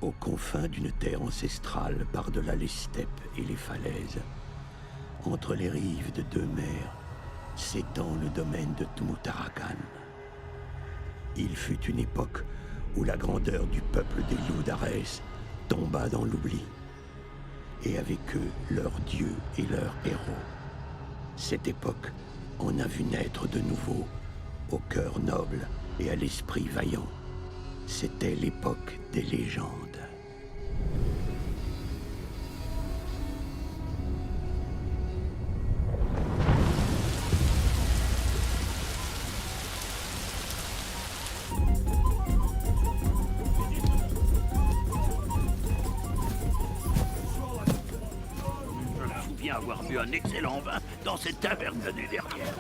aux confins d'une terre ancestrale par-delà les steppes et les falaises, entre les rives de deux mers, s'étend le domaine de Tmutarakan. Il fut une époque où la grandeur du peuple des loups d'Arès tomba dans l'oubli, et avec eux leurs dieux et leurs héros. Cette époque en a vu naître de nouveau, au cœur noble et à l'esprit vaillant. C'était l'époque des légendes. Avoir bu un excellent vin dans cette taverne l'année dernière.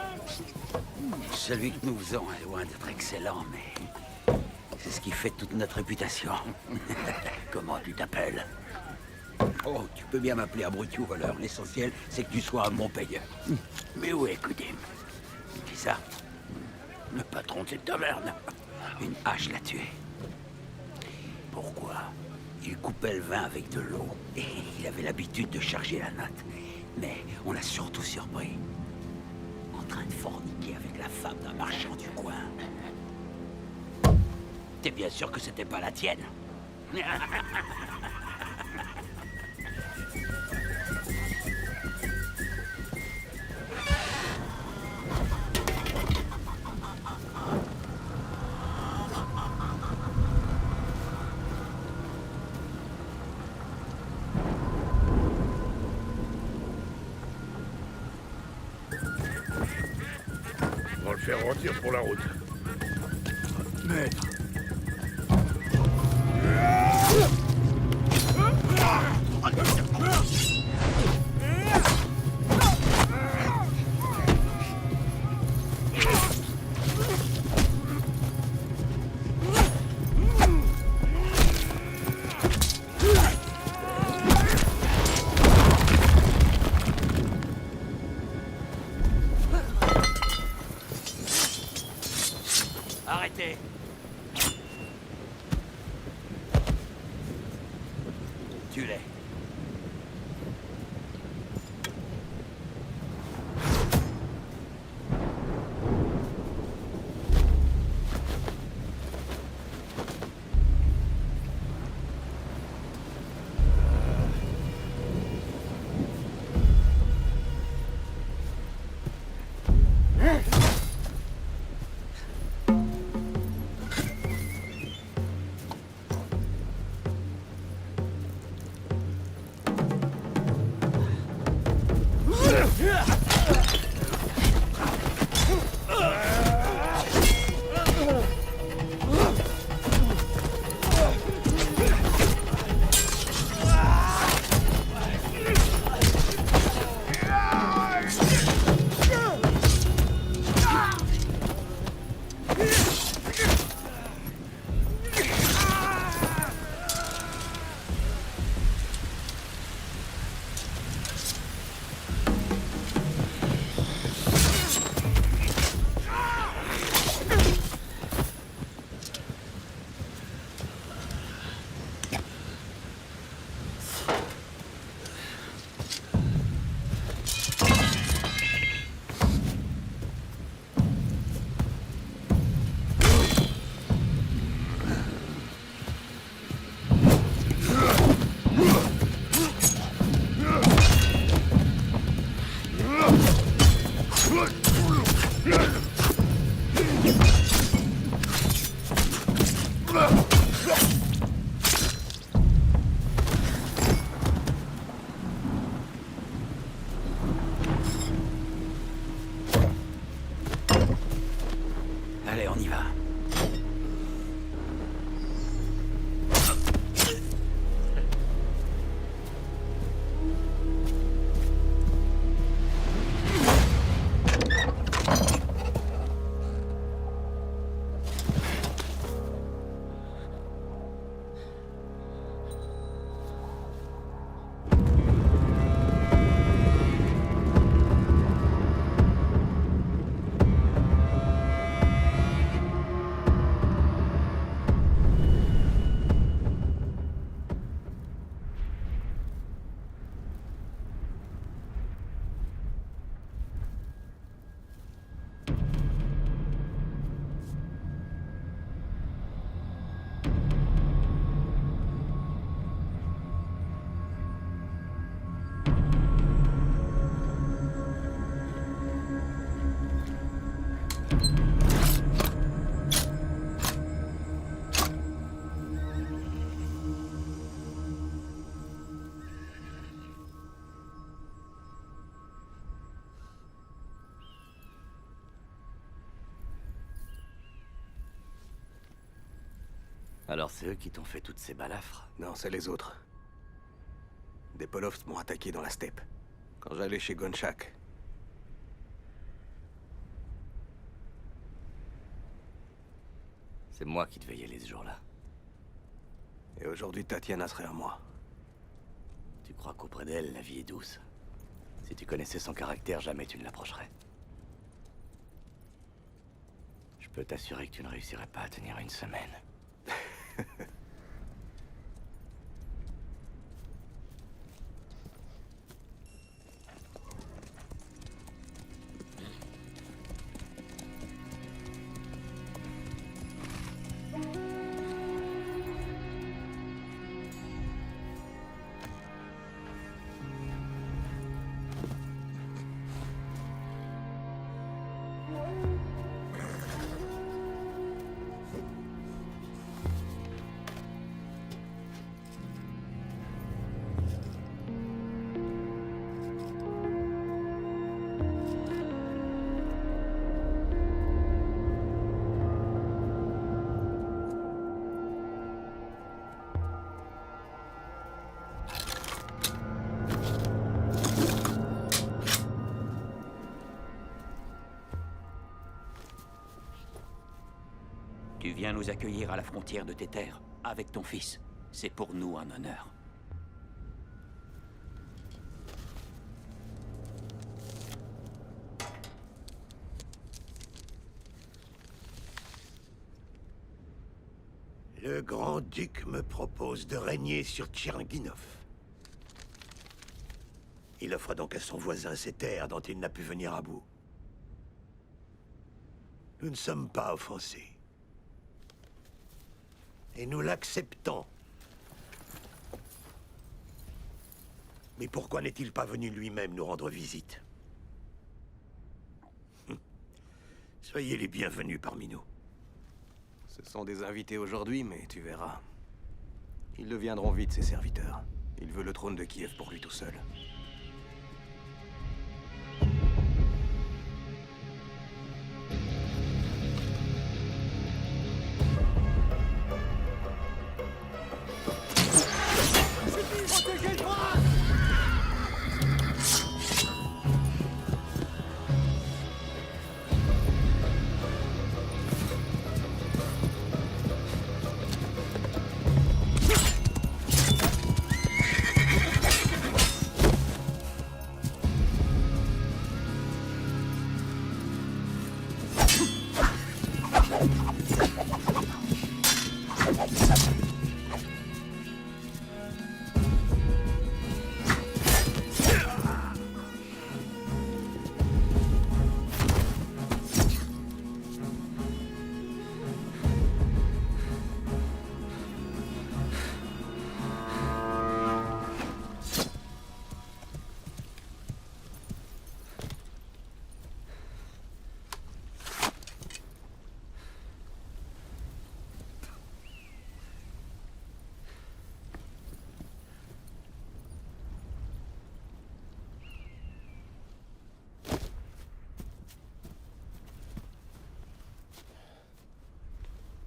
Celui que nous faisons est loin d'être excellent, mais c'est ce qui fait toute notre réputation. Comment tu t'appelles? Oh, tu peux bien m'appeler abruti ou voleur. L'essentiel, c'est que tu sois un bon payeur. Mais où est Kudim? Qui ça? Le patron de cette taverne. Une hache l'a tué. Pourquoi? Il coupait le vin avec de l'eau, et il avait l'habitude de charger la natte. Mais on l'a surtout surpris, en train de forniquer avec la femme d'un marchand du coin. T'es bien sûr que c'était pas la tienne? On va le faire rôtir pour la route. Maître. Arrêtez! Tue-les. Allez, on y va. Alors c'est eux qui t'ont fait toutes ces balafres? Non, c'est les autres. Des Polovs m'ont attaqué dans la steppe. Quand j'allais chez Gonchak. C'est moi qui devais y aller ce jour-là. Et aujourd'hui, Tatiana serait à moi. Tu crois qu'auprès d'elle, la vie est douce? Si tu connaissais son caractère, jamais tu ne l'approcherais. Je peux t'assurer que tu ne réussirais pas à tenir une semaine. Tu viens nous accueillir à la frontière de tes terres, avec ton fils. C'est pour nous un honneur. Le grand-duc me propose de régner sur Tchernguinov. Il offre donc à son voisin ces terres dont il n'a pu venir à bout. Nous ne sommes pas offensés. Et nous l'acceptons. Mais pourquoi n'est-il pas venu lui-même nous rendre visite? Soyez les bienvenus parmi nous. Ce sont des invités aujourd'hui, mais tu verras. Ils deviendront vite ses serviteurs. Il veut le trône de Kiev pour lui tout seul.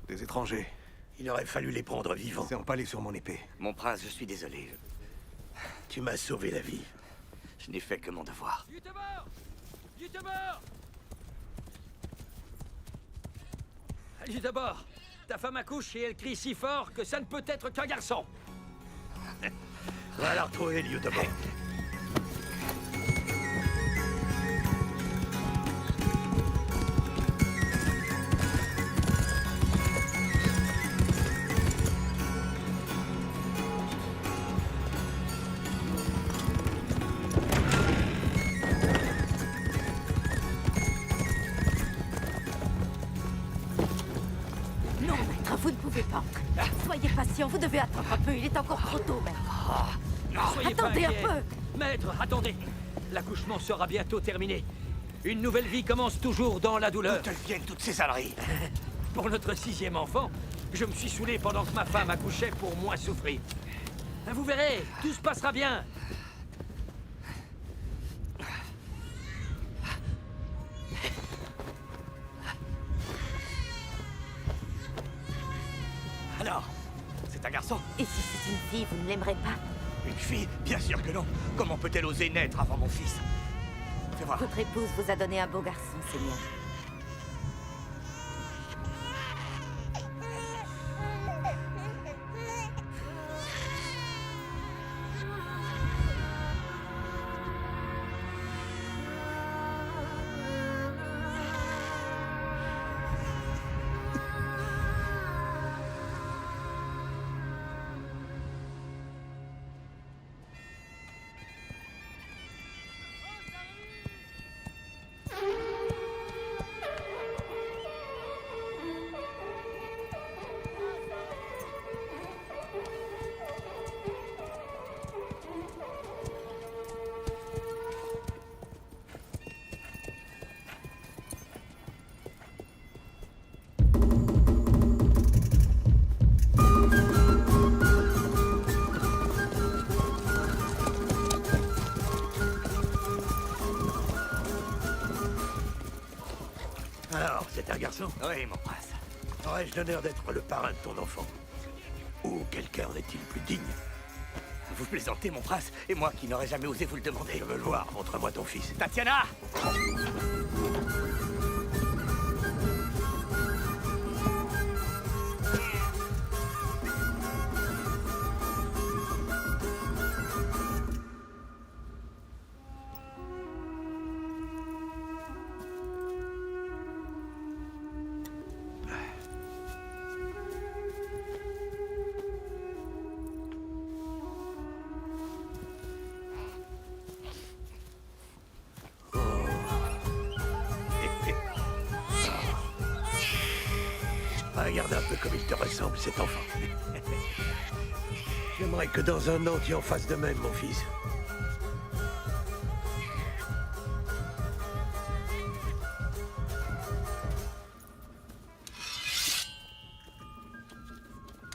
Des étrangers. Il aurait fallu les prendre vivants. C'est empalé sur mon épée. Mon prince, je suis désolé. Tu m'as sauvé la vie. Je n'ai fait que mon devoir. Yutebor! Yutebor! Yutebor, ta femme accouche et elle crie si fort que ça ne peut être qu'un garçon. Va la retrouver, Yutebor. Non, maître, vous ne pouvez pas. Soyez patient, vous devez attendre un peu, il est encore trop tôt, maître. Soyez pas Attendez un inquiet. peu. Maître, attendez. L'accouchement sera bientôt terminé. Une nouvelle vie commence toujours dans la douleur. D'où te viennent toutes ces âneries? Pour notre 6e enfant, je me suis saoulé pendant que ma femme accouchait pour moins souffrir. Vous verrez, tout se passera bien. Alors, C'est un garçon. Et si c'est une fille, vous ne l'aimerez pas? Une fille? Bien sûr que non. Comment peut-elle oser naître avant mon fils? Fais voir. Votre épouse vous a donné un beau garçon, Seigneur. Alors, c'est un garçon? Oui, mon prince. Aurais-je l'honneur d'être le parrain de ton enfant? Ou quel cœur est-il plus digne? Vous plaisantez, mon prince, et moi qui n'aurais jamais osé vous le demander. Je veux le voir, montre-moi ton fils. Tatiana! Regarde un peu comme il te ressemble, cet enfant. J'aimerais que dans un an, tu en fasses de même, mon fils.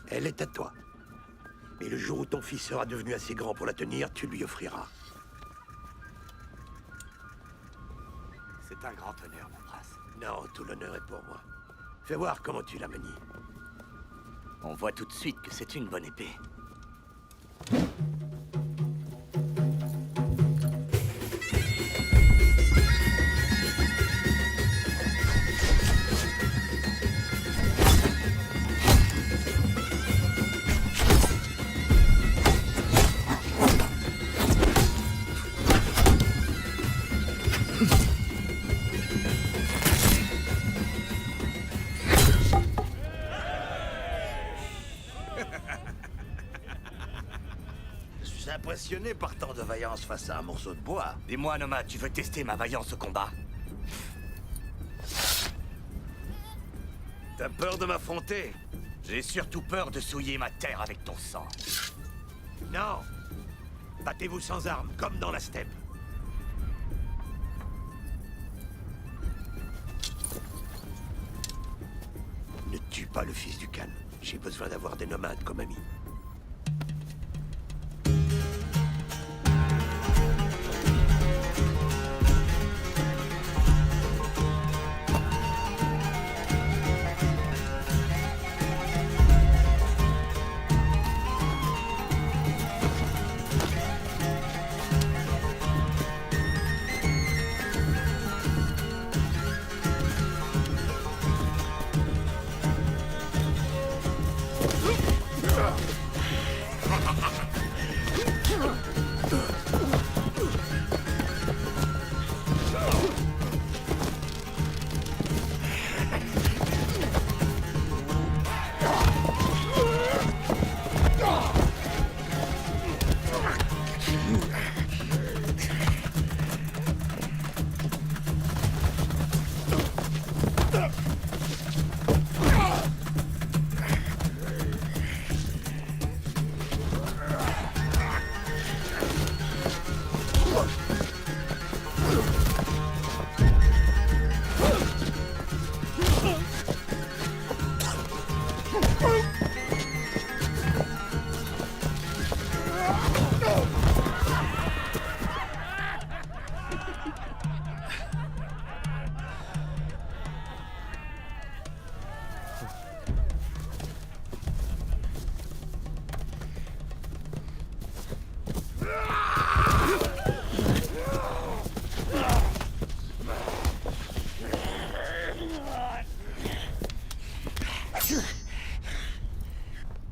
Elle est à toi. Mais le jour où ton fils sera devenu assez grand pour la tenir, tu lui offriras. C'est un grand honneur, mon prince. Non, tout l'honneur est pour moi. Fais voir comment tu la manies. On voit tout de suite que c'est une bonne épée. Je suis impressionné par tant de vaillance face à un morceau de bois. Dis-moi, nomade, tu veux tester ma vaillance au combat? T'as peur de m'affronter? J'ai surtout peur de souiller ma terre avec ton sang. Non! Battez-vous sans armes, comme dans la steppe. Ne tue pas le fils du Khan. J'ai besoin d'avoir des nomades comme amis.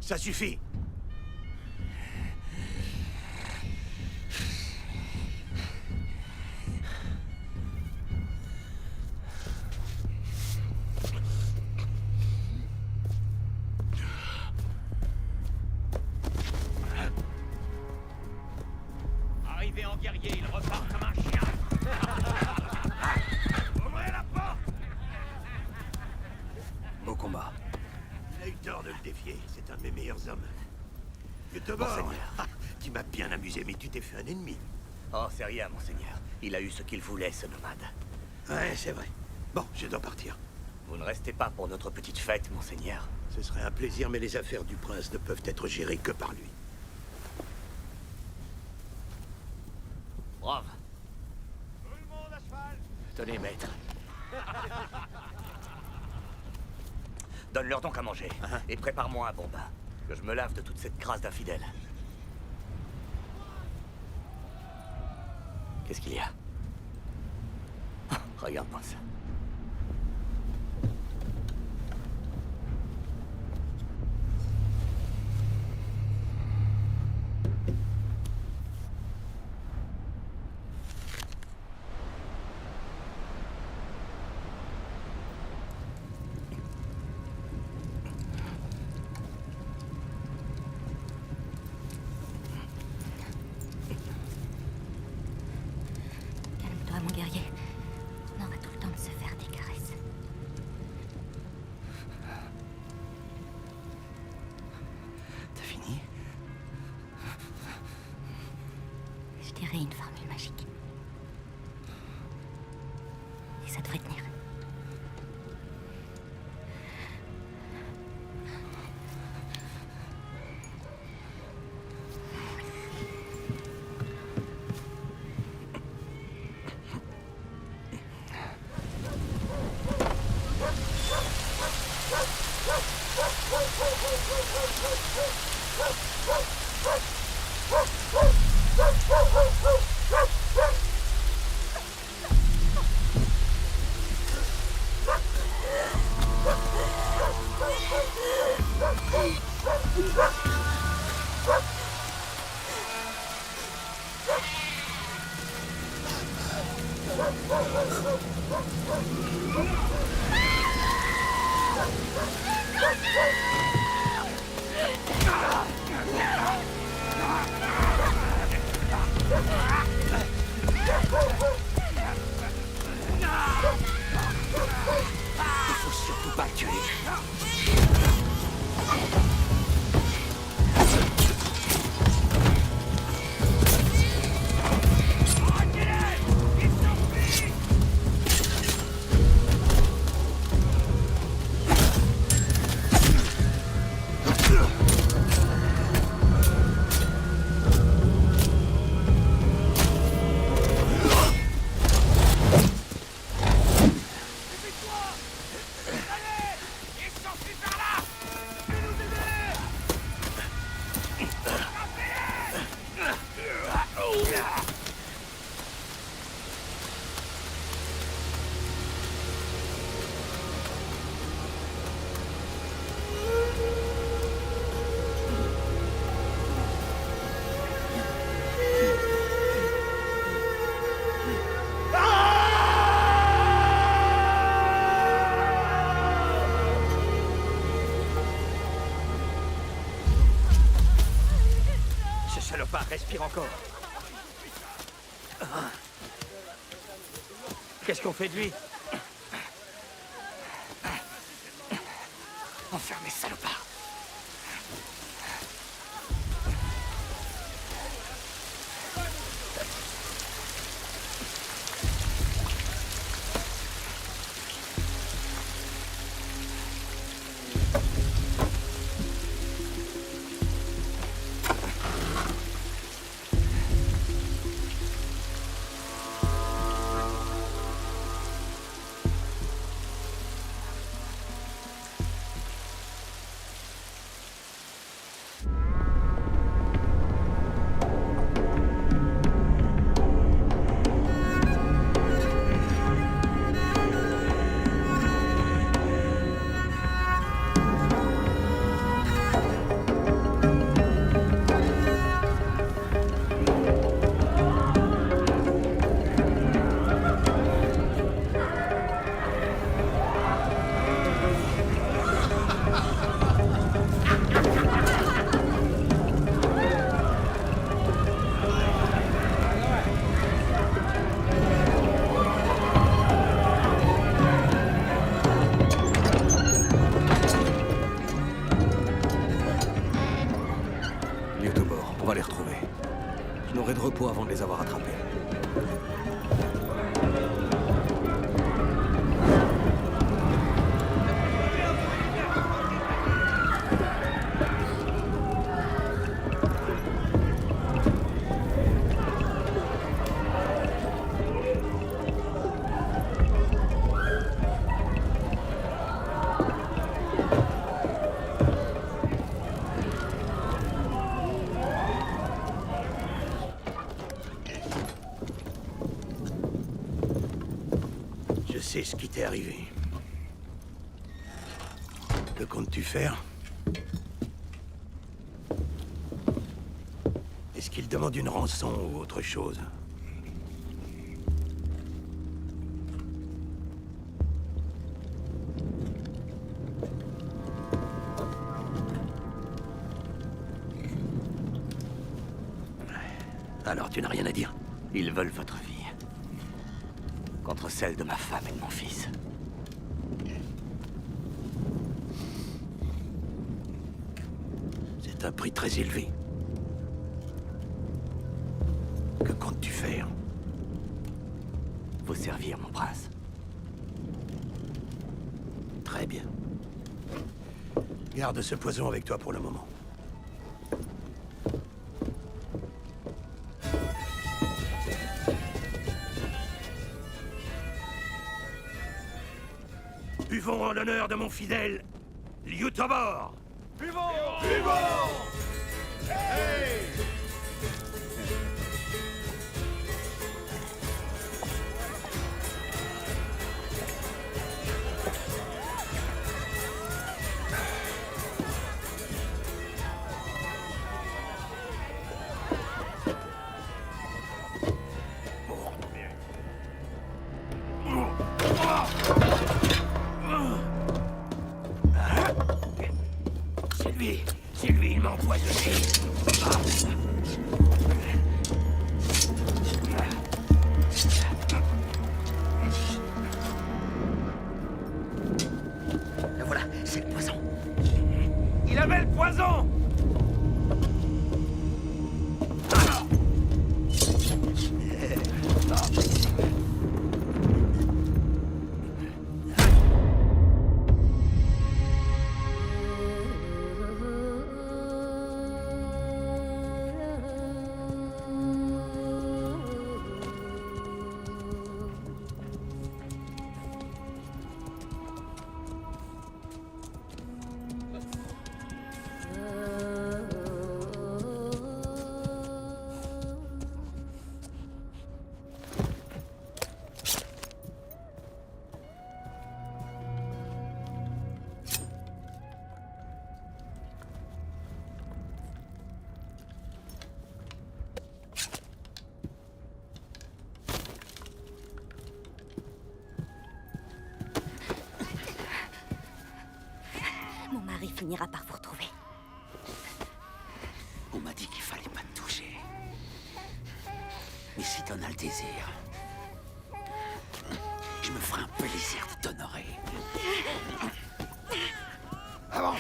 Ça suffit. Arrivé en guerrier, il repart comme un chien. Ouvrez la porte! Au combat. Il a eu tort de le défier. C'est un de mes meilleurs hommes. Youtubor, tu m'as bien amusé, mais tu t'es fait un ennemi. Oh, c'est rien, monseigneur. Il a eu ce qu'il voulait, ce nomade. Ouais, c'est vrai. Bon, je dois partir. Vous ne restez pas pour notre petite fête, monseigneur. Ce serait un plaisir, mais les affaires du prince ne peuvent être gérées que par lui. Brave. Tenez, maître. Donne-leur donc à manger. Et prépare-moi un bon bain. Que je me lave de toute cette crasse d'infidèles. Qu'est-ce qu'il y a? Regarde-moi ça. Calme-toi, mon guerrier. On aura tout le temps de se faire des caresses. T'as fini? Je dirais une formule magique. Et ça devrait tenir. Il faut surtout pas le tuer. Ce salopard respire encore. Qu'est-ce qu'on fait de lui? Enfermez, salopard. Je sais ce qui t'est arrivé. Que comptes-tu faire? Est-ce qu'il demande une rançon ou autre chose? Alors tu n'as rien à dire? Ils veulent votre vie. Contre celle de ma femme et de mon fils. C'est un prix très élevé. Que comptes-tu faire? Vous servir, mon prince. Très bien. Garde ce poison avec toi pour le moment. Buvons en l'honneur de mon fidèle Liutobor. C'est lui, il m'a empoisonné. Voilà, c'est le poison. Il avait le poison! Mon mari finira par vous retrouver. On m'a dit qu'il fallait pas te toucher. Mais si t'en as le désir, je me ferai un plaisir de t'honorer. Avance!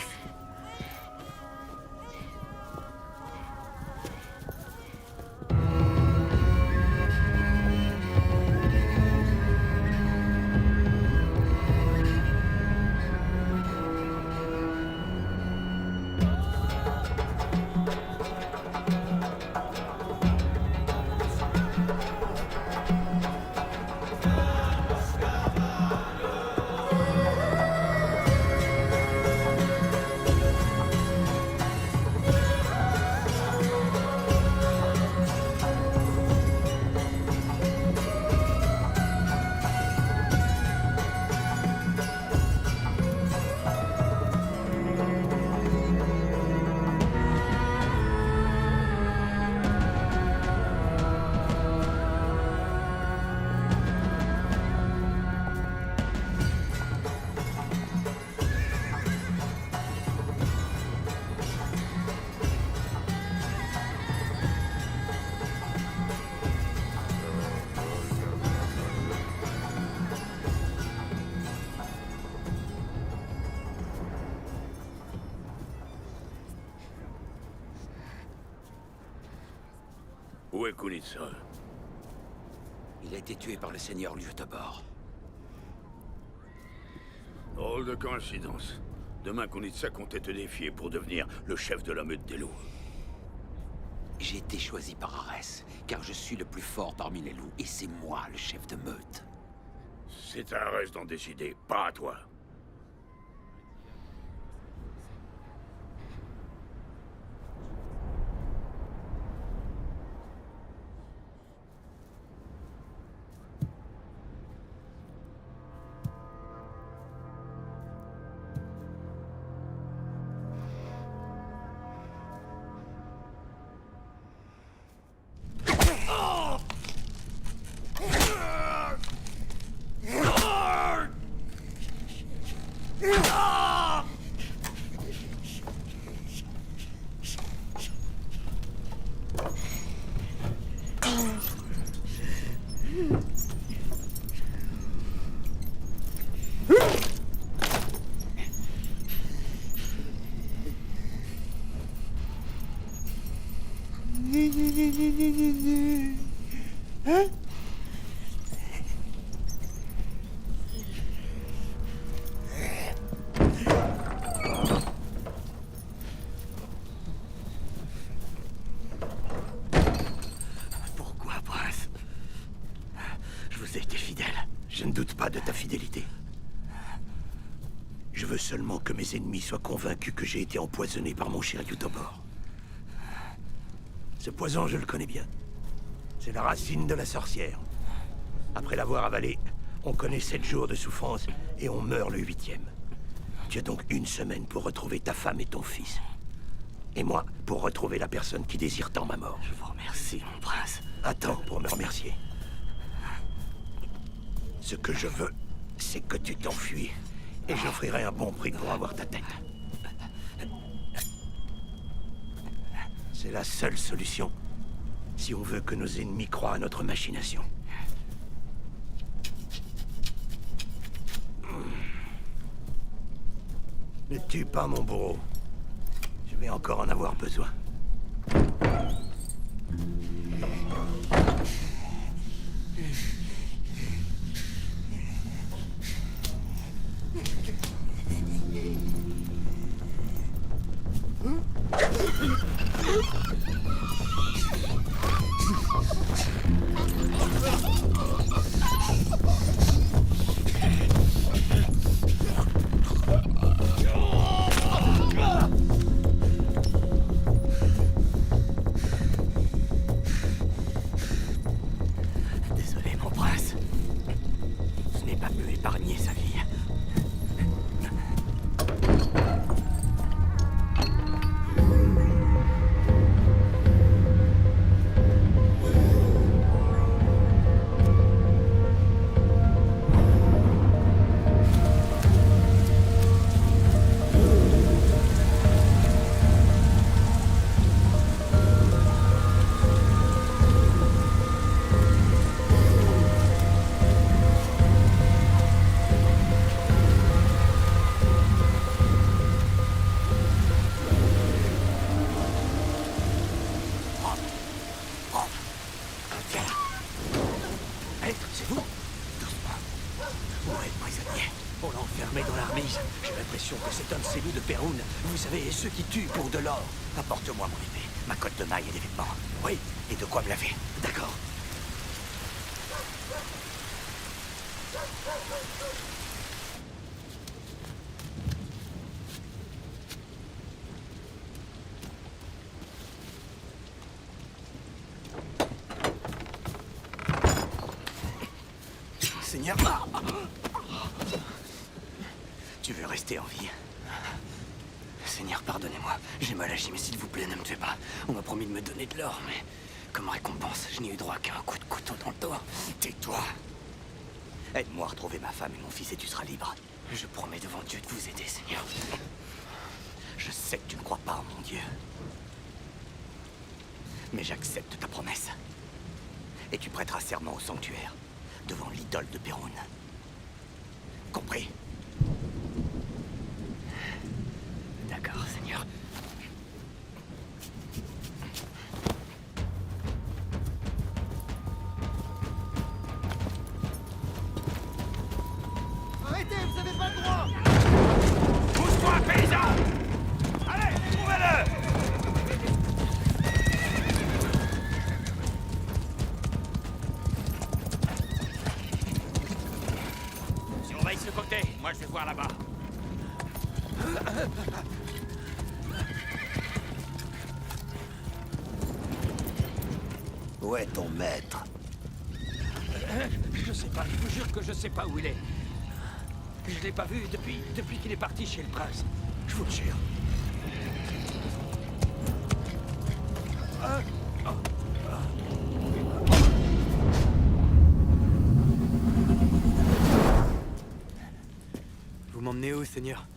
Où est Kunitsa? Il a été tué par le seigneur Liutobor. Drôle de coïncidence. Demain, Kunitsa comptait te défier pour devenir le chef de la meute des loups. J'ai été choisi par Arès, car je suis le plus fort parmi les loups, et c'est moi le chef de meute. C'est à Arès d'en décider, pas à toi. Hein? Pourquoi, prince? Je vous ai été fidèle. Je ne doute pas de ta fidélité. Je veux seulement que mes ennemis soient convaincus que j'ai été empoisonné par mon cher Yutobor. Ce poison, je le connais bien. C'est la racine de la sorcière. Après l'avoir avalé, on connaît 7 jours de souffrance et on meurt le 8e. Tu as donc 1 semaine pour retrouver ta femme et ton fils. Et moi, pour retrouver la personne qui désire tant ma mort. Je vous remercie, mon prince. Attends pour me remercier. Ce que je veux, c'est que tu t'enfuis. Et j'offrirai un bon prix pour avoir ta tête. C'est la seule solution, si on veut que nos ennemis croient à notre machination. Ne tue pas mon bourreau. Je vais encore en avoir besoin. Désolé, mon prince. Je n'ai pas pu épargner sa vie. Hé, c'est vous? Doucement. Où est le prisonnier? On l'a enfermé dans l'armise. J'ai l'impression que c'est un de ces loups de Perun. Vous savez, ceux qui tuent pour de l'or. Apporte-moi mon épée, ma cotte de maille et des vêtements. Oui, Et de quoi me laver. d'accord. Seigneur. Tu veux rester en vie? Seigneur, pardonnez-moi. J'ai mal agi, mais s'il vous plaît, ne me tuez pas. On m'a promis de me donner de l'or, mais comme récompense, je n'ai eu droit qu'à un coup de couteau dans le dos. Tais-toi. Aide-moi à retrouver ma femme et mon fils et tu seras libre. Je promets devant Dieu de vous aider, Seigneur. Je sais que tu ne crois pas en mon Dieu. Mais j'accepte ta promesse. Et tu prêteras serment au sanctuaire, devant l'idole de Perun. Compris? D'accord, Seigneur. Arrêtez, vous avez pas le droit! Pousse-toi, paysan! Allez, trouvez-le! Surveille ce côté, moi je vais voir là-bas. Où est ton maître? Je sais pas, je vous jure que je sais pas où il est. Je l'ai pas vu depuis qu'il est parti chez le prince. Je vous le jure. Vous m'emmenez où, Seigneur?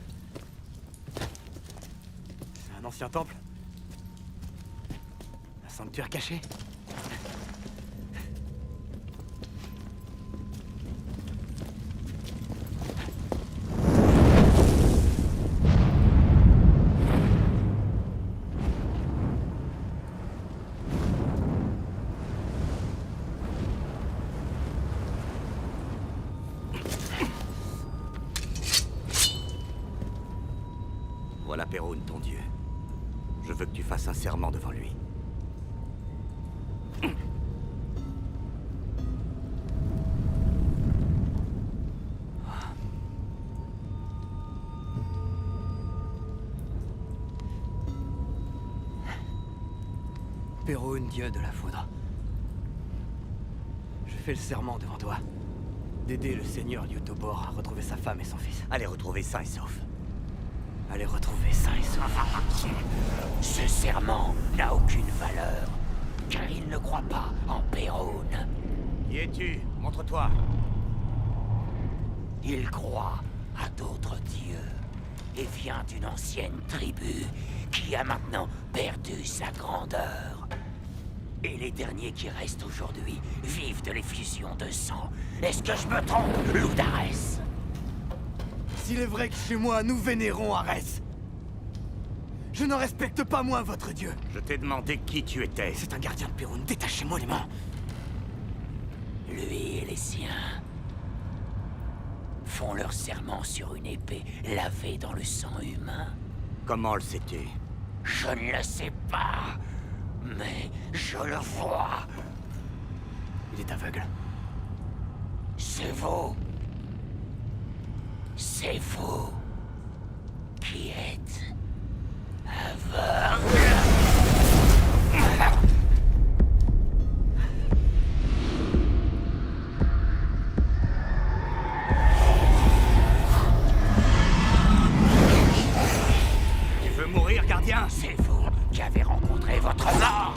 C'est un ancien temple? Un sanctuaire caché? Voilà Perun, ton dieu. Je veux que tu fasses un serment devant lui. Perun, dieu de la foudre. Je fais le serment devant toi d'aider le seigneur Liutobor à retrouver sa femme et son fils. Allez retrouver sain et sauf. À les retrouver sains et saufs. Ce serment n'a aucune valeur, car il ne croit pas en Perun. Qui es-tu? Montre-toi. Il croit à d'autres dieux et vient d'une ancienne tribu qui a maintenant perdu sa grandeur. Et les derniers qui restent aujourd'hui vivent de l'effusion de sang. Est-ce que je me trompe, Loudarès? S'il est vrai que chez moi, nous vénérons Arès, je ne respecte pas moins votre dieu. Je t'ai demandé qui tu étais. C'est un gardien de Perun, détachez-moi les mains. Lui et les siens font leur serment sur une épée lavée dans le sang humain. Comment le sais-tu? Je ne le sais pas, mais je le vois. Il est aveugle. C'est vous. C'est vous qui êtes aveugle. Tu veux mourir, gardien? C'est vous qui avez rencontré votre mort.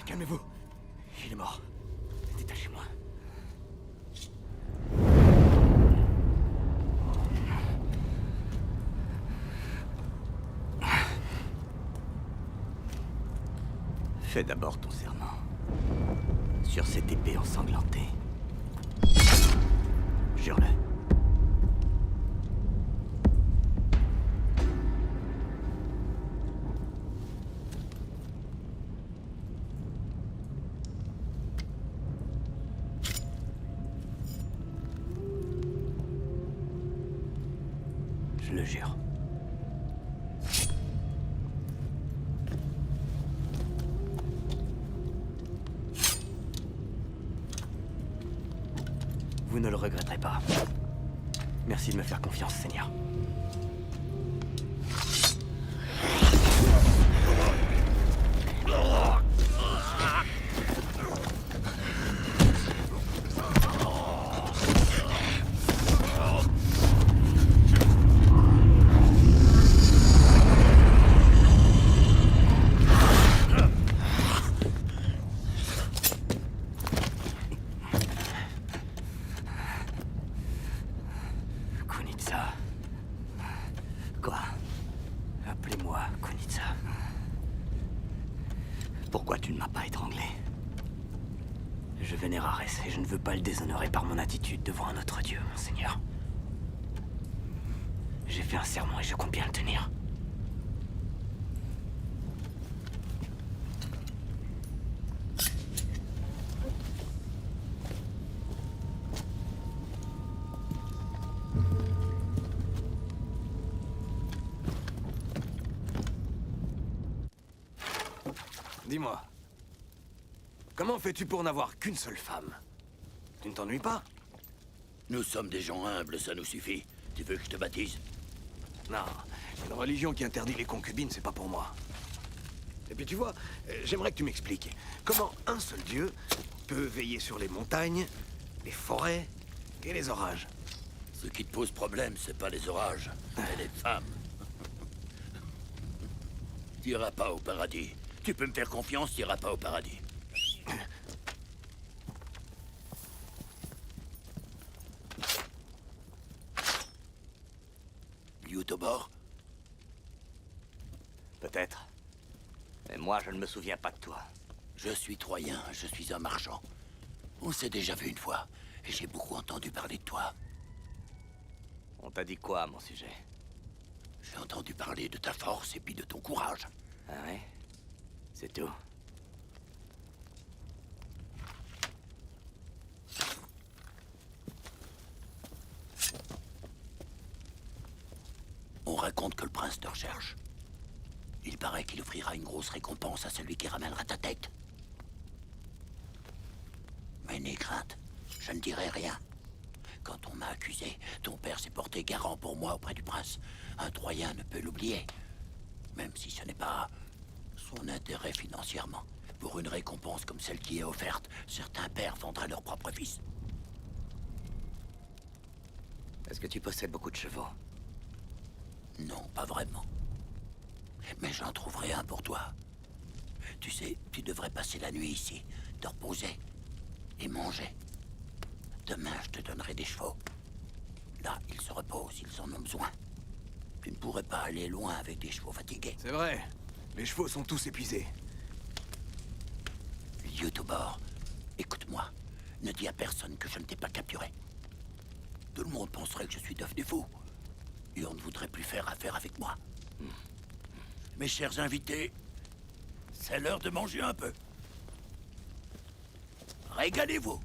Calmez-vous. Il est mort. Détachez-moi. Fais d'abord ton serment. Sur cette épée ensanglantée. Jure-le. Je le jure. Vous ne le regretterez pas. Merci de me faire confiance, Seigneur. Kunitsa. Quoi? Appelez-moi Kunitsa. Pourquoi tu ne m'as pas étranglé? Je vénère Arès et je ne veux pas le déshonorer par mon attitude devant un autre dieu, mon seigneur. J'ai fait un serment et je compte bien le tenir. Dis-moi, comment fais-tu pour n'avoir qu'une seule femme? Tu ne t'ennuies pas? Nous sommes des gens humbles, ça nous suffit. Tu veux que je te baptise? Non, une religion qui interdit les concubines, c'est pas pour moi. Et puis tu vois, j'aimerais que tu m'expliques comment un seul dieu peut veiller sur les montagnes, les forêts et les orages. Ce qui te pose problème, c'est pas les orages, mais les femmes. Tu iras pas au paradis. Tu peux me faire confiance, tu iras pas au paradis. Liutobor? Peut-être. Et moi, je ne me souviens pas de toi. Je suis Troyen, je suis un marchand. On s'est déjà vu une fois, et j'ai beaucoup entendu parler de toi. On t'a dit quoi à mon sujet? J'ai entendu parler de ta force et puis de ton courage. Ah ouais? C'est tout. On raconte que le prince te recherche. Il paraît qu'il offrira une grosse récompense à celui qui ramènera ta tête. Mais n'aie crainte, je ne dirai rien. Quand on m'a accusé, ton père s'est porté garant pour moi auprès du prince. Un Troyen ne peut l'oublier. Même si ce n'est pas son intérêt financièrement. Pour une récompense comme celle qui est offerte, certains pères vendraient leur propre fils. Est-ce que tu possèdes beaucoup de chevaux? Non, pas vraiment. Mais j'en trouverai un pour toi. Tu sais, tu devrais passer la nuit ici, te reposer et manger. Demain, je te donnerai des chevaux. Là, ils se reposent, ils en ont besoin. Tu ne pourrais pas aller loin avec des chevaux fatigués. C'est vrai. Les chevaux sont tous épuisés. Youtubor, écoute-moi. Ne dis à personne que je ne t'ai pas capturé. Tout le monde penserait que je suis devenu fou. Et on ne voudrait plus faire affaire avec moi. Mes chers invités, c'est l'heure de manger un peu. Régalez-vous.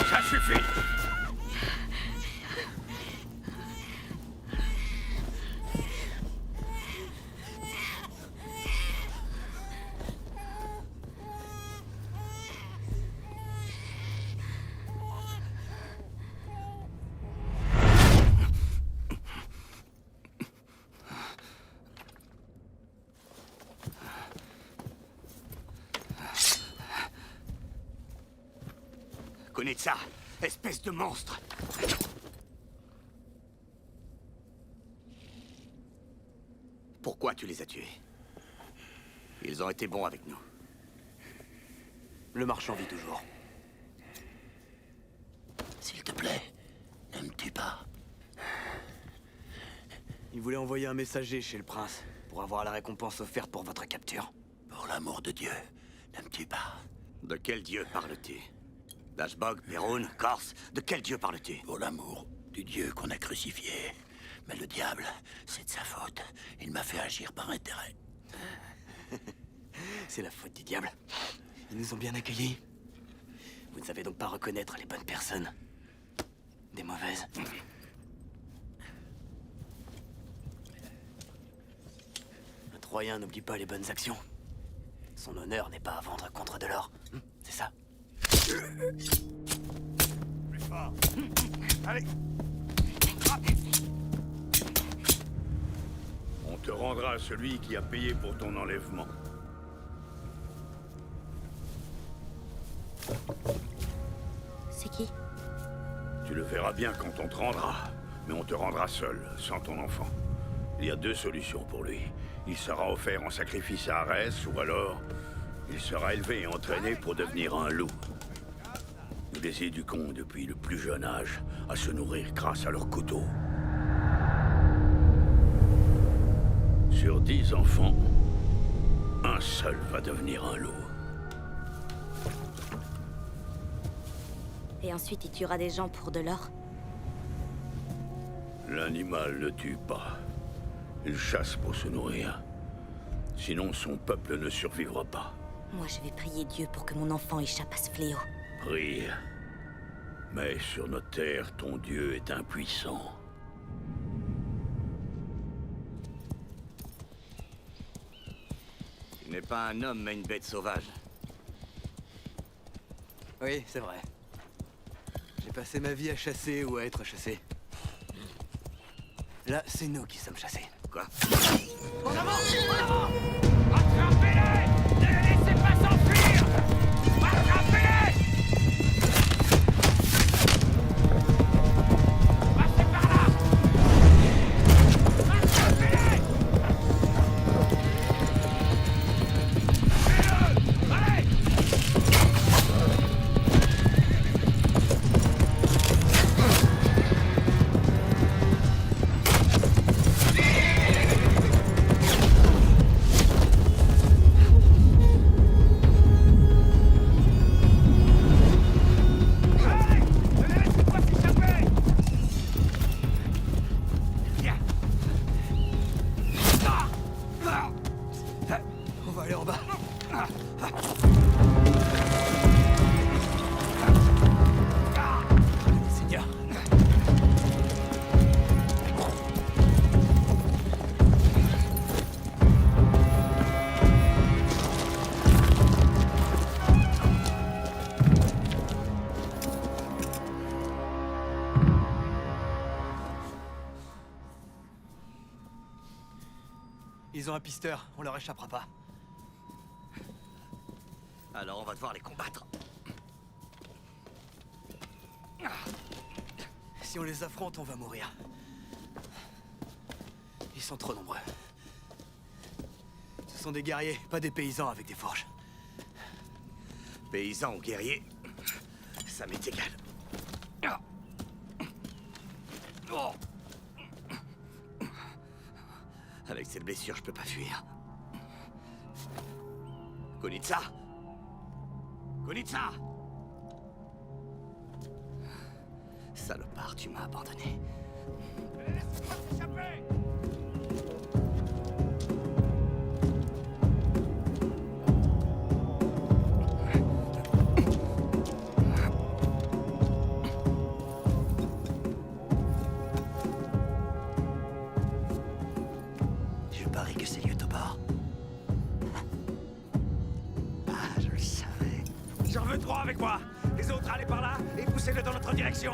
Ça suffit! Konitsa, espèce de monstre! Pourquoi tu les as tués? Ils ont été bons avec nous. Le marchand vit toujours. S'il te plaît, ne me tue pas. Il voulait envoyer un messager chez le prince pour avoir la récompense offerte pour votre capture. Pour l'amour de Dieu, ne me tue pas. De quel dieu parles-tu? Dashbog, Perun, Corse? De quel dieu parles-tu? Pour l'amour du Dieu qu'on a crucifié. Mais le diable, c'est de sa faute. Il m'a fait agir par intérêt. C'est la faute du diable. Ils nous ont bien accueillis. Vous ne savez donc pas reconnaître les bonnes personnes des mauvaises. Un Troyen n'oublie pas les bonnes actions. Son honneur n'est pas à vendre contre de l'or. C'est ça. Plus fort! Allez! On te rendra à celui qui a payé pour ton enlèvement. C'est qui? Tu le verras bien quand on te rendra. Mais on te rendra seul, sans ton enfant. Il y a deux solutions pour lui. Il sera offert en sacrifice à Arès, ou alors... il sera élevé et entraîné pour devenir un loup. Nous les éduquons depuis le plus jeune âge à se nourrir grâce à leurs couteaux. Sur 10 enfants, un seul va devenir un loup. Et ensuite, il tuera des gens pour de l'or. L'animal ne tue pas. Il chasse pour se nourrir. Sinon, son peuple ne survivra pas. Moi, je vais prier Dieu pour que mon enfant échappe à ce fléau. Prie. Mais sur notre terre, ton Dieu est impuissant. Tu n'es pas un homme, mais une bête sauvage. Oui, c'est vrai. J'ai passé ma vie à chasser ou à être chassé. Là, c'est nous qui sommes chassés. Quoi? En avant! En avant! Attrapez-les! Ne les laissez pas s'enfuir! Attrapez-les! Passez par là! Attrapez-les! Tuez-le! Allez! Allez! Ne les laissez pas s'échapper! Viens! On va aller en bas. Seigneur. Ils ont un pisteur, on leur échappera pas. Alors on va devoir les combattre. Si on les affronte, on va mourir. Ils sont trop nombreux. Ce sont des guerriers, pas des paysans avec des forges. Paysans ou guerriers, ça m'est égal. Avec cette blessure, je peux pas fuir. Konitsa! Konitsa! Salopard, tu m'as abandonné. Ne les laissez pas s'échapper! Je parie que c'est Yotobar. Ah, je le savais. J'en veux trois avec moi. Les autres, allez par là et poussez-le dans notre direction.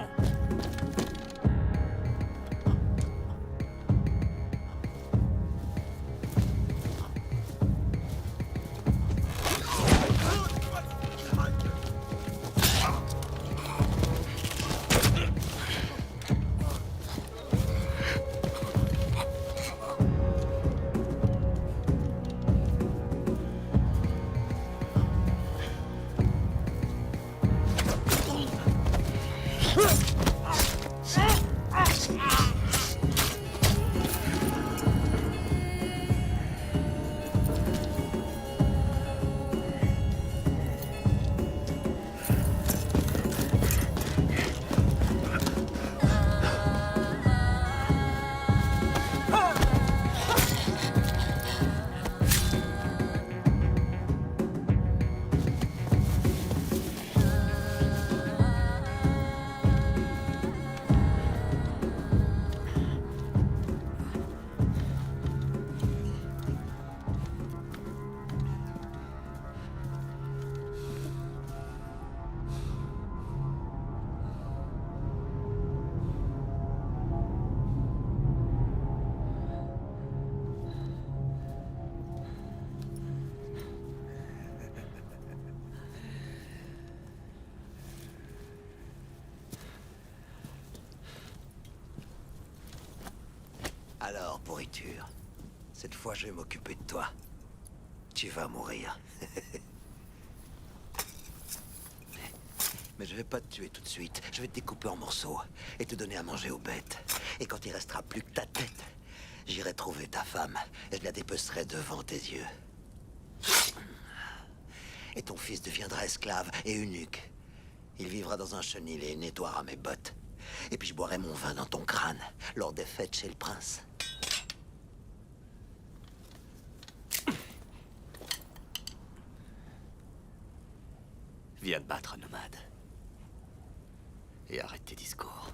Alors, pourriture, cette fois je vais m'occuper de toi. Tu vas mourir. Mais je vais pas te tuer tout de suite. Je vais te découper en morceaux et te donner à manger aux bêtes. Et quand il restera plus que ta tête, j'irai trouver ta femme et je la dépecerai devant tes yeux. Et ton fils deviendra esclave et eunuque. Il vivra dans un chenil et nettoiera mes bottes. Et puis je boirai mon vin dans ton crâne lors des fêtes chez le prince. Viens te battre, nomade. Et arrête tes discours.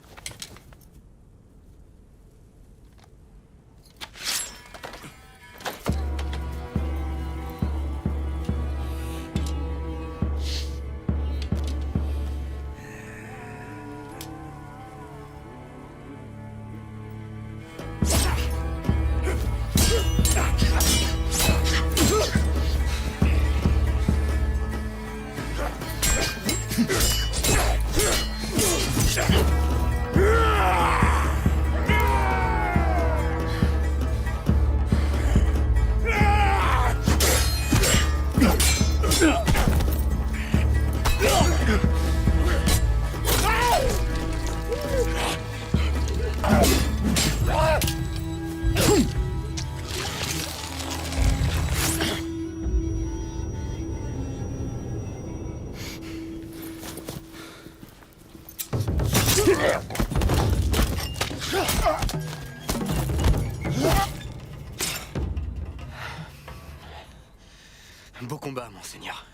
Beau combat, monseigneur.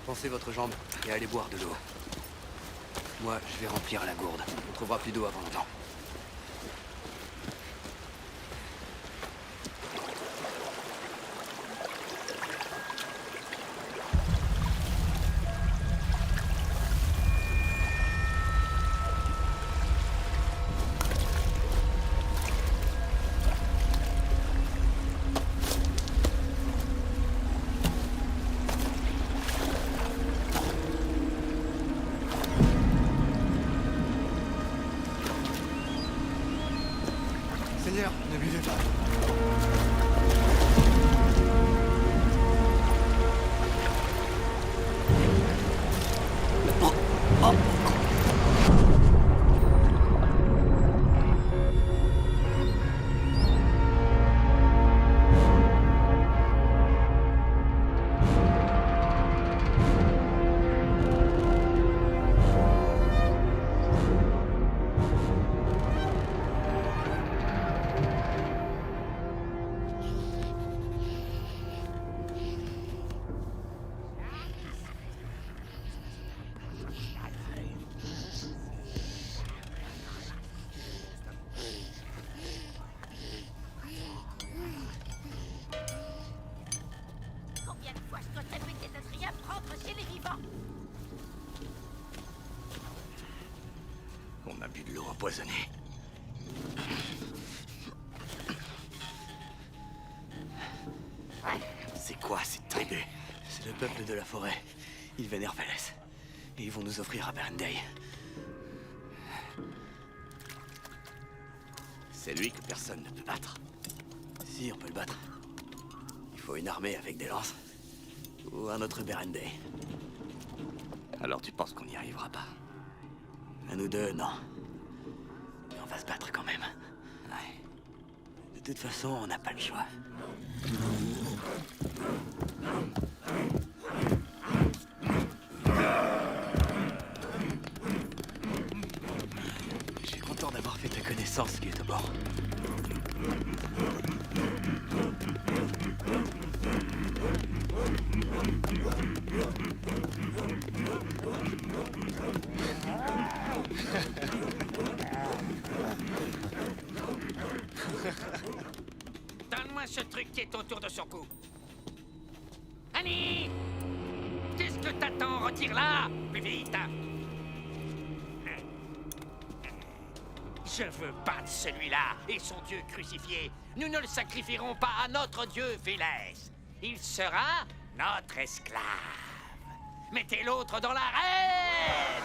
Pansez votre jambe et allez boire de l'eau. Moi, je vais remplir la gourde. On trouvera plus d'eau avant longtemps. Seigneur, ne buvez pas. Combien de fois je dois te répéter de rien prendre chez les vivants? On a bu de l'eau empoisonnée. C'est quoi cette tribu? C'est le peuple de la forêt. Ils vénèrent Vélez. Et ils vont nous offrir à Berendei. C'est lui que personne ne peut battre. Si, on peut le battre. Il faut une armée avec des lances. Ou un autre Berendei. Alors tu penses qu'on n'y arrivera pas? À nous deux, non. Mais on va se battre quand même. Ouais. De toute façon, on n'a pas le choix. Je suis content d'avoir fait ta connaissance, Göteborg. Donne-moi ce truc qui est autour de son cou. Annie! Qu'est-ce que t'attends? Retire-la! Plus vite! Je veux battre celui-là et son dieu crucifié. Nous ne le sacrifierons pas à notre dieu Vélez. Il sera notre esclave. Mettez l'autre dans l'arène!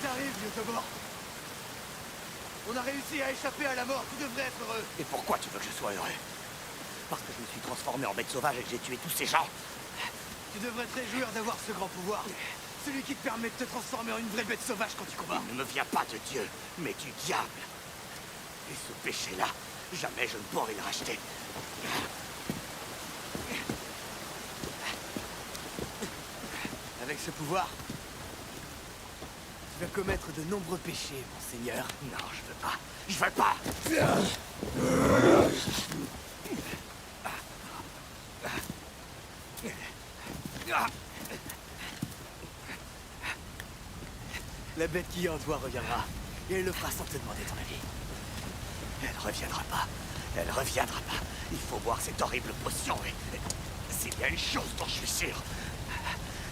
t'arrive, vieux Tobor? On a réussi à échapper à la mort, tu devrais être heureux. Et pourquoi tu veux que je sois heureux? Parce que je me suis transformé en bête sauvage et que j'ai tué tous ces gens. Tu devrais te réjouir d'avoir ce grand pouvoir. Celui qui te permet de te transformer en une vraie bête sauvage quand tu combats. Il ne me vient pas de Dieu, mais du diable. Et ce péché-là, jamais je ne pourrai le racheter. Avec ce pouvoir, vas commettre de nombreux péchés, mon seigneur. Non, je veux pas. Je veux pas. La bête qui est en toi reviendra. Et elle le fera sans te demander ton avis. Elle reviendra pas. Elle reviendra pas. Il faut boire cette horrible potion. Et s'il y a une chose dont je suis sûr,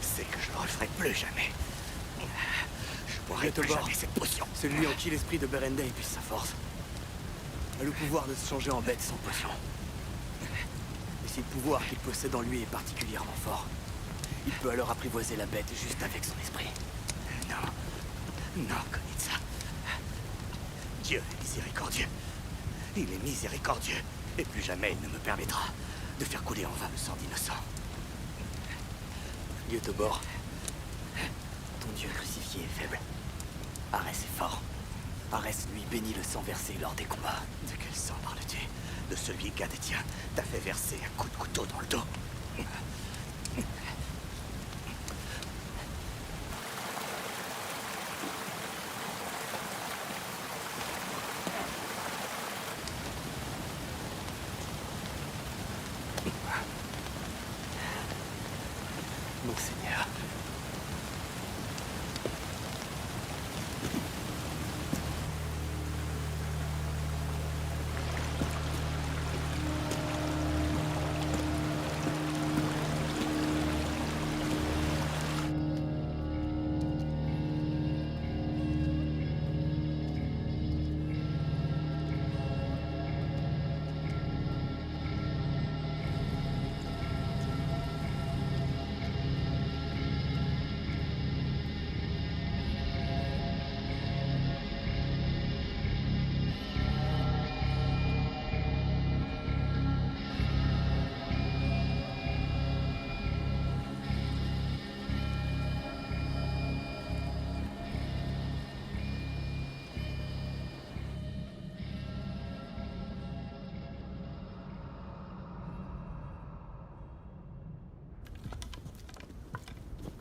c'est que je ne referai plus jamais. Je boirai plus jamais cette potion. Celui en qui l'esprit de Berendei puise sa force a le pouvoir de se changer en bête sans potion. Et si le pouvoir qu'il possède en lui est particulièrement fort, il peut alors apprivoiser la bête juste avec son esprit. Non. Non, Konitsa. Dieu est miséricordieux. Il est miséricordieux. Et plus jamais il ne me permettra de faire couler en vain le sang d'innocents. Lieu-Tobor, ton Dieu crucifié est faible. Arès est fort. Arès, lui, bénit le sang versé lors des combats. De quel sang parles-tu? De celui qu'Adetien t'a fait verser un coup de couteau dans le dos. Mon Seigneur.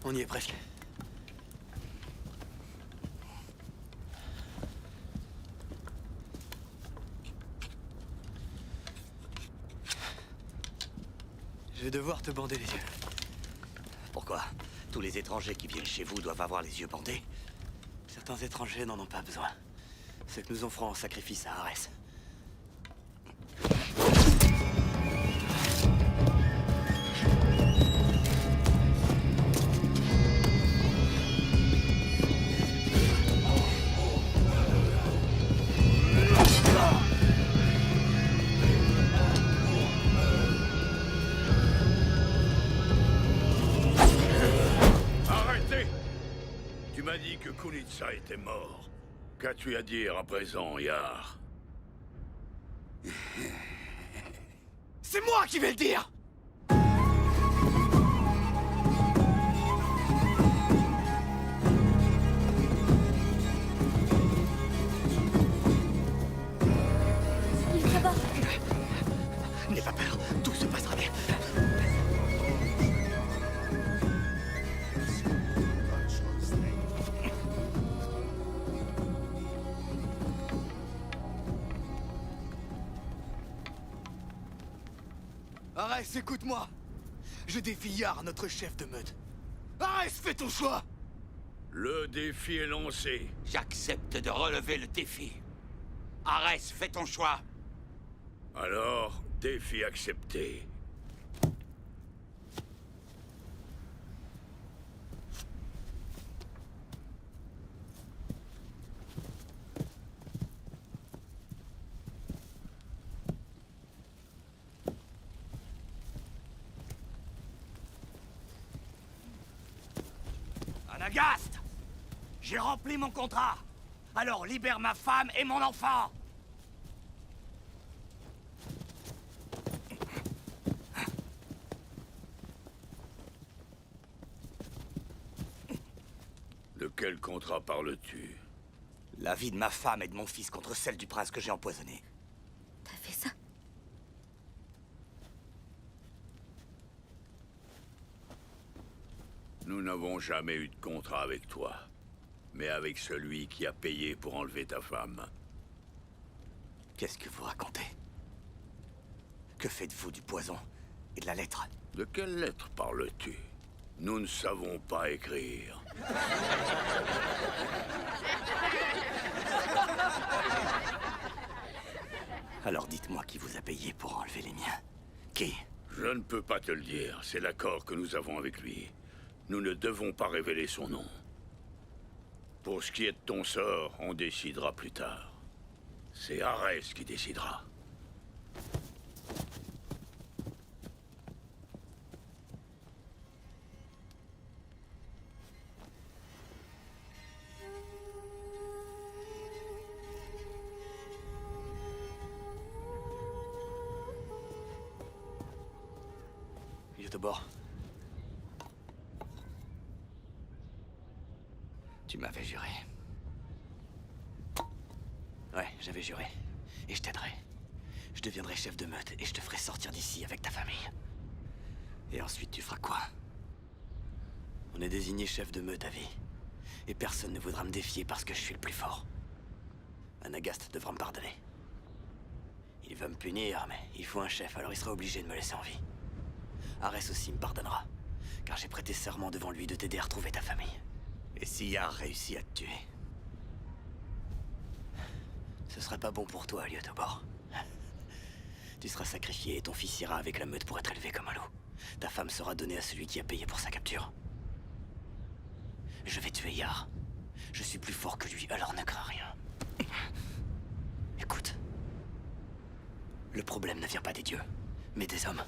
On y est presque. Je vais devoir te bander les yeux. Pourquoi? Tous les étrangers qui viennent chez vous doivent avoir les yeux bandés? Certains étrangers n'en ont pas besoin. Ceux que nous offrons en sacrifice à Arès. Tu m'as dit que Kunitsa était mort. Qu'as-tu à dire à présent, Yar? C'est moi qui vais le dire! Ça va? N'aie pas peur, tout se passera bien. Arès, écoute-moi! Je défie Yar, notre chef de meute. Arès, fais ton choix! Le défi est lancé. J'accepte de relever le défi. Arès, fais ton choix. Alors, défi accepté. Anagast! J'ai rempli mon contrat! Alors libère ma femme et mon enfant! De quel contrat parles-tu? La vie de ma femme et de mon fils contre celle du prince que j'ai empoisonné. T'as fait ça? Nous n'avons jamais eu de contrat avec toi. mais avec celui qui a payé pour enlever ta femme. Qu'est-ce que vous racontez? Que faites-vous du poison et de la lettre? De quelle lettre parles-tu? Nous ne savons pas écrire. Alors dites-moi qui vous a payé pour enlever les miens. Qui? Je ne peux pas te le dire, c'est l'accord que nous avons avec lui. Nous ne devons pas révéler son nom. Pour ce qui est de ton sort, on décidera plus tard. C'est Arès qui décidera. Yotobor. Tu m'avais juré. Ouais, j'avais juré. Et je t'aiderai. Je deviendrai chef de meute et je te ferai sortir d'ici avec ta famille. Et ensuite, tu feras quoi? On est désigné chef de meute à vie. Et personne ne voudra me défier parce que je suis le plus fort. Anagast devra me pardonner. Il va me punir, mais il faut un chef, alors il sera obligé de me laisser en vie. Arès aussi me pardonnera, car j'ai prêté serment devant lui de t'aider à retrouver ta famille. Et si Yar réussit à te tuer, ce sera pas bon pour toi, Yotobor. Tu seras sacrifié et ton fils ira avec la meute pour être élevé comme un loup. Ta femme sera donnée à celui qui a payé pour sa capture. Je vais tuer Yar. Je suis plus fort que lui, alors ne crains rien. Écoute. Le problème ne vient pas des dieux, mais des hommes.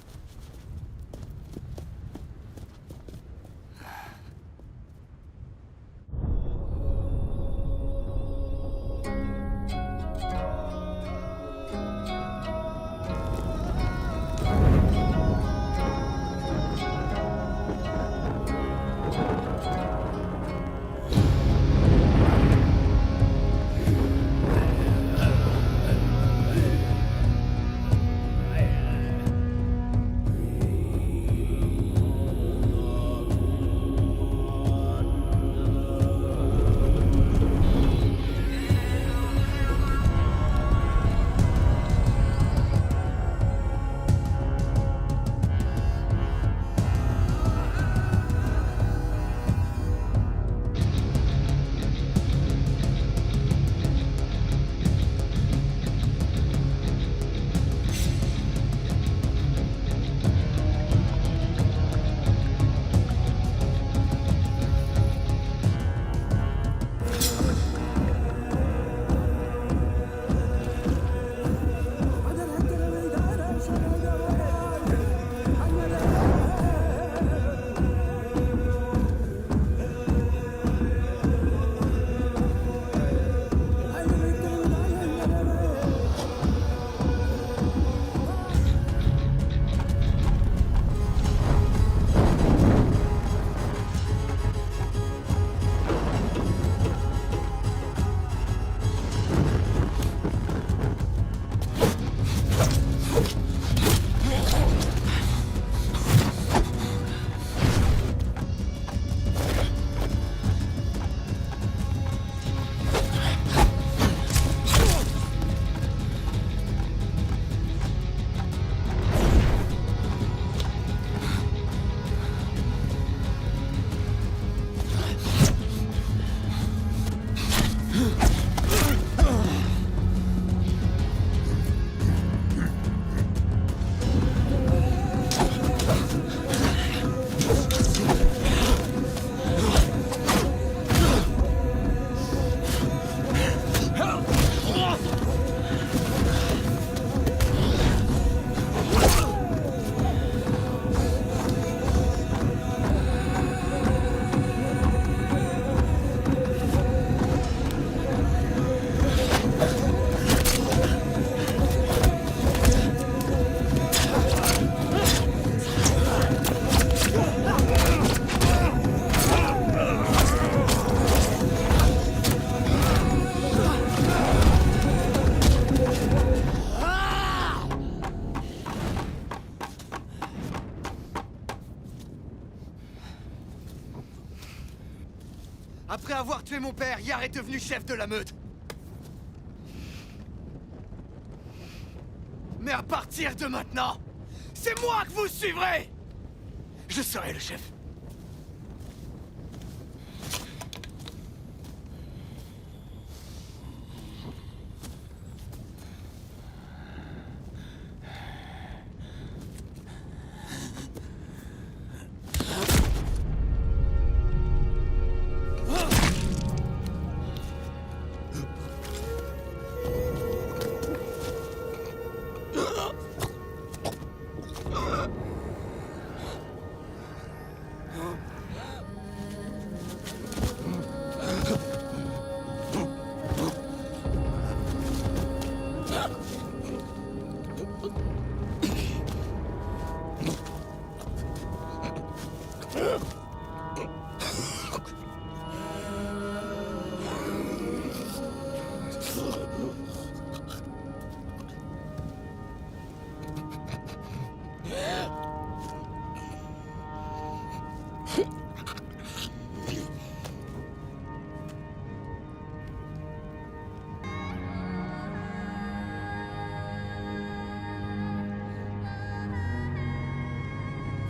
Après avoir tué mon père, Yar est devenu chef de la meute. Mais à partir de maintenant, c'est moi que vous suivrez! Je serai le chef.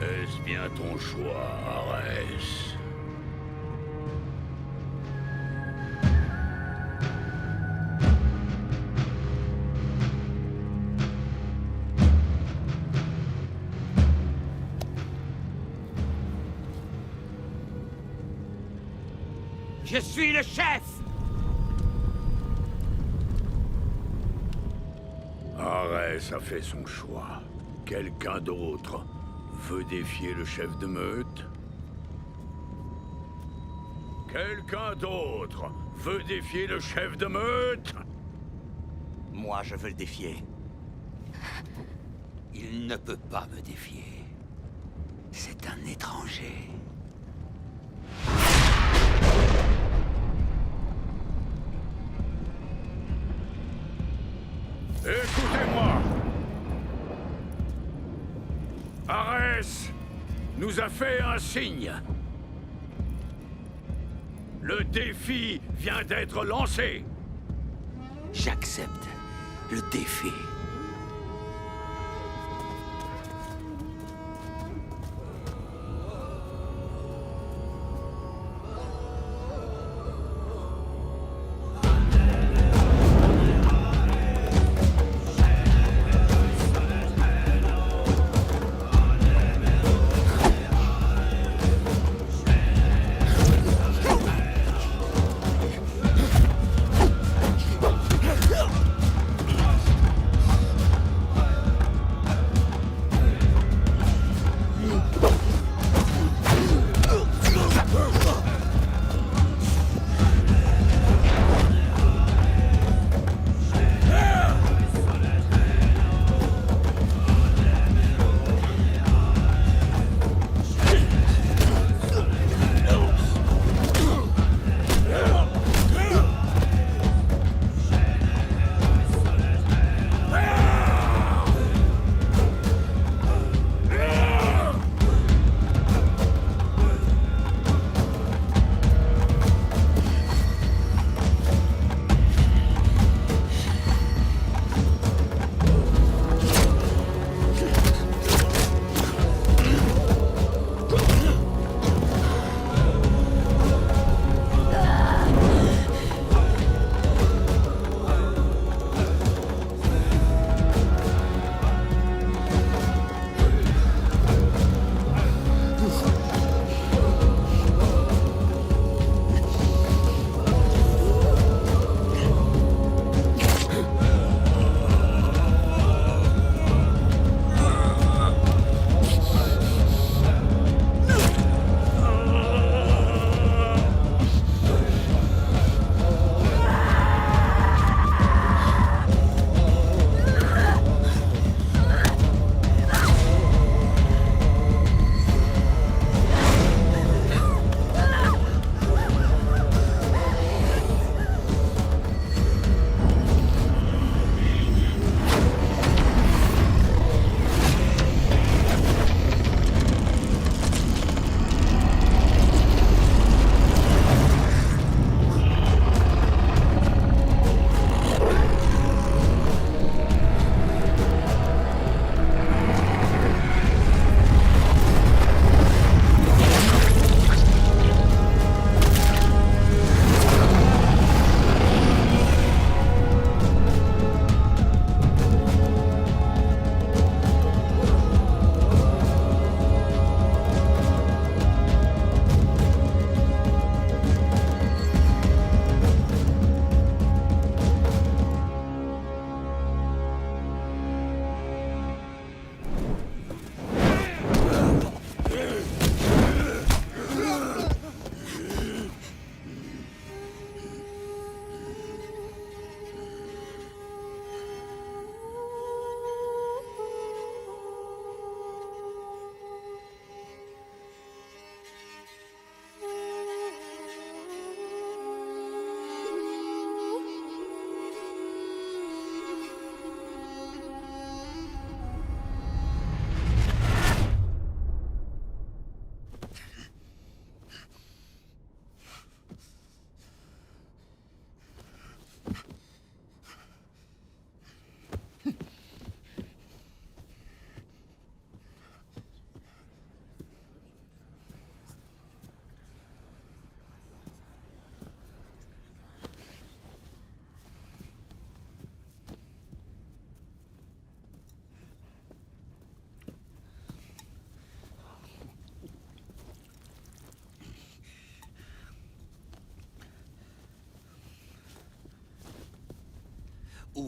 Est-ce bien ton choix, Arès? Je suis le chef! Arès a fait son choix. Quelqu'un d'autre veut défier le chef de meute? Quelqu'un d'autre veut défier le chef de meute? Moi, je veux le défier. Il ne peut pas me défier. C'est un étranger. Écoutez-moi! Arès nous a fait un signe. Le défi vient d'être lancé. J'accepte le défi.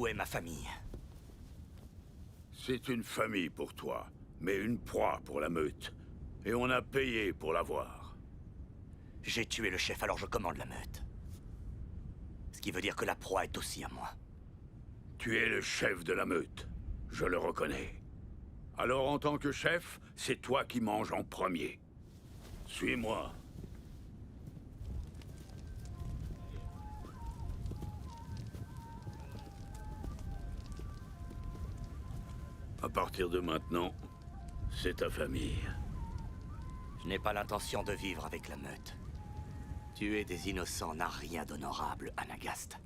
Où est ma famille? C'est une famille pour toi, mais une proie pour la meute. Et on a payé pour l'avoir. J'ai tué le chef, alors je commande la meute. Ce qui veut dire que la proie est aussi à moi. Tu es le chef de la meute. Je le reconnais. Alors en tant que chef, c'est toi qui manges en premier. Suis-moi. À partir de maintenant, c'est ta famille. Je n'ai pas l'intention de vivre avec la meute. Tuer des innocents n'a rien d'honorable, Anagast.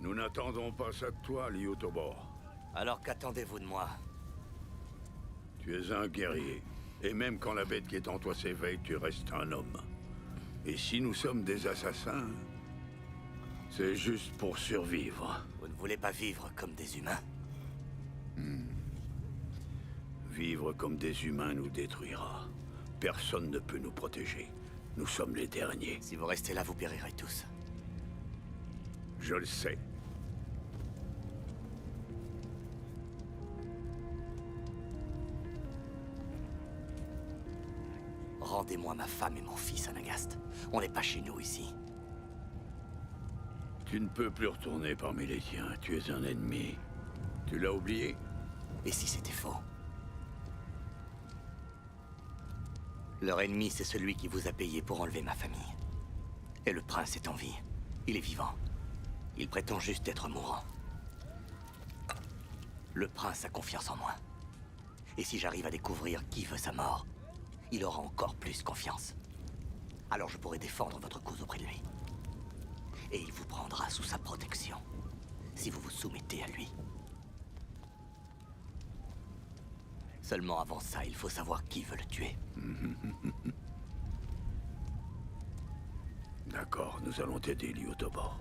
Nous n'attendons pas ça de toi, Liutobor. Alors qu'attendez-vous de moi? Tu es un guerrier. Et même quand la bête qui est en toi s'éveille, tu restes un homme. Et si nous sommes des assassins, c'est juste pour survivre. Vous ne voulez pas vivre comme des humains? Vivre comme des humains nous détruira. Personne ne peut nous protéger. Nous sommes les derniers. Si vous restez là, vous périrez tous. Je le sais. Rendez-moi ma femme et mon fils, Anagast. On n'est pas chez nous ici. Tu ne peux plus retourner parmi les tiens. Tu es un ennemi. Tu l'as oublié? Et si c'était faux? Leur ennemi, c'est celui qui vous a payé pour enlever ma famille. Et le prince est en vie. Il est vivant. Il prétend juste être mourant. Le prince a confiance en moi. Et si j'arrive à découvrir qui veut sa mort, il aura encore plus confiance. Alors je pourrai défendre votre cause auprès de lui. Et il vous prendra sous sa protection, si vous vous soumettez à lui. Seulement avant ça, il faut savoir qui veut le tuer. D'accord, nous allons t'aider, Liutobor.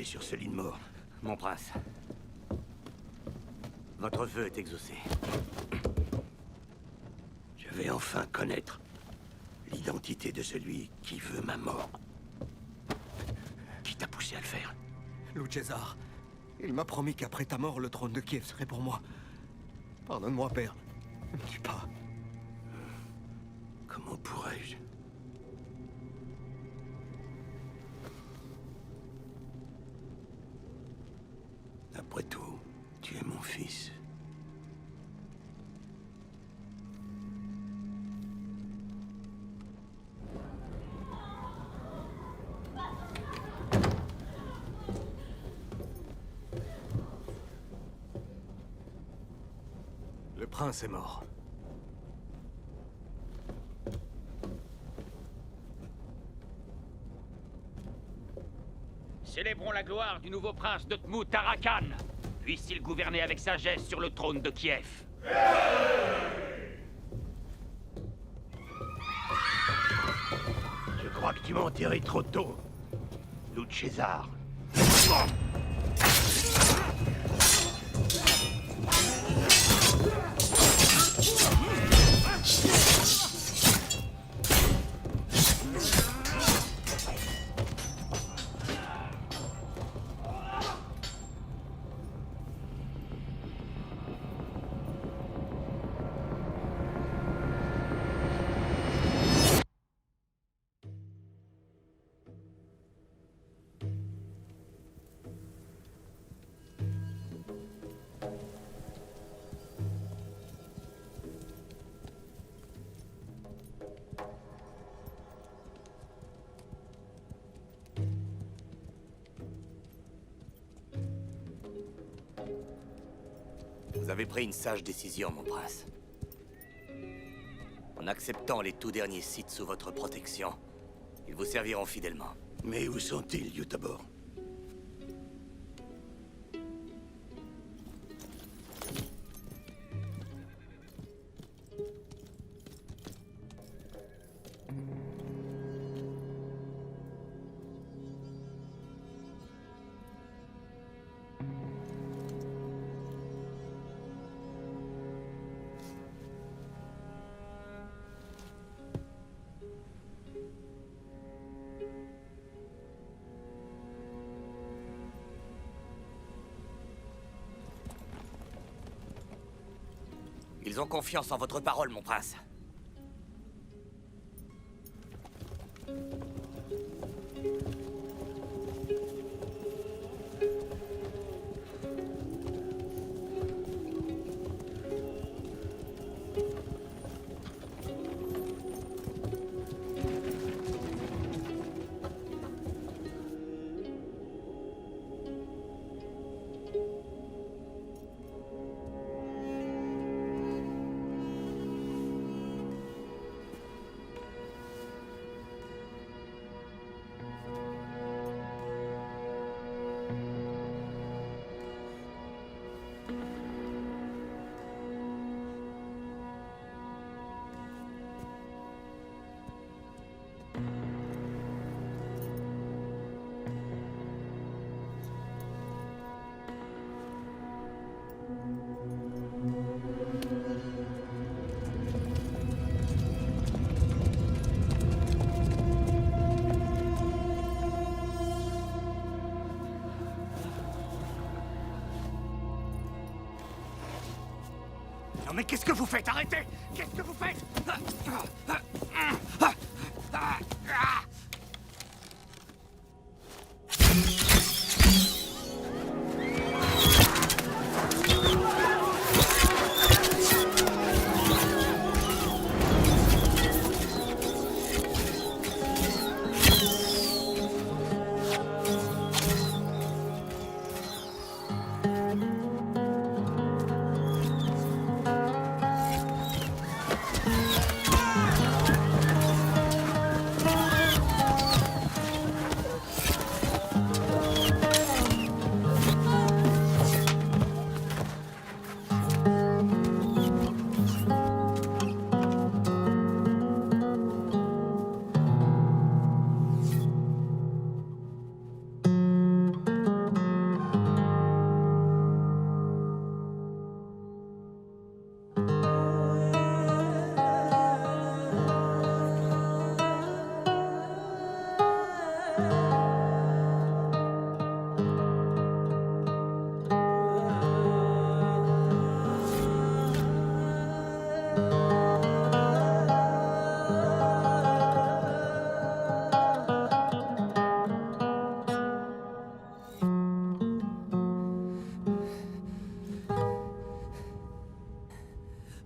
rester sur ce lit de mort. Mon prince, votre vœu est exaucé. Je vais enfin connaître l'identité de celui qui veut ma mort. Qui t'a poussé à le faire? Loup César, il m'a promis qu'après ta mort, le trône de Kiev serait pour moi. Pardonne-moi, père. Ne me tue pas. Comment pourrais-je? Après tout, tu es mon fils. Le prince est mort. Célébrons la gloire du nouveau prince de Tmout Arakan. Puisse-t-il gouverner avec sagesse sur le trône de Kiev. Je crois que tu m'as enterré trop tôt, Loup César. Vous avez pris une sage décision, mon prince. En acceptant les tout derniers sites sous votre protection, ils vous serviront fidèlement. Mais où sont-ils, Yutabor? Ils ont confiance en votre parole, mon prince. Non mais qu'est-ce que vous faites? Arrêtez! Qu'est-ce que vous faites?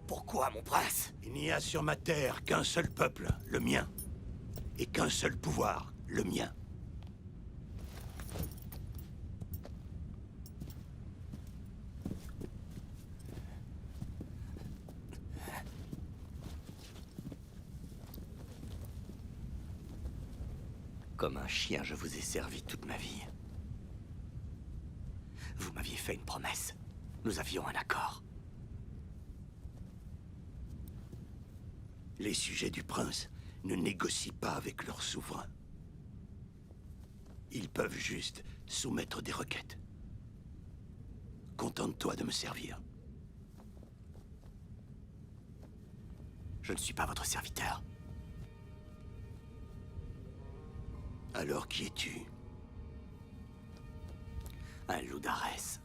Pourquoi, mon prince? Il n'y a sur ma terre qu'un seul peuple, le mien. Et qu'un seul pouvoir, le mien. Comme un chien, je vous ai servi toute ma vie. Vous m'aviez fait une promesse. Nous avions un accord. Les sujets du prince ne négocient pas avec leur souverain. Ils peuvent juste soumettre des requêtes. Contente-toi de me servir. Je ne suis pas votre serviteur. Alors qui es-tu? Un loup d'Arès.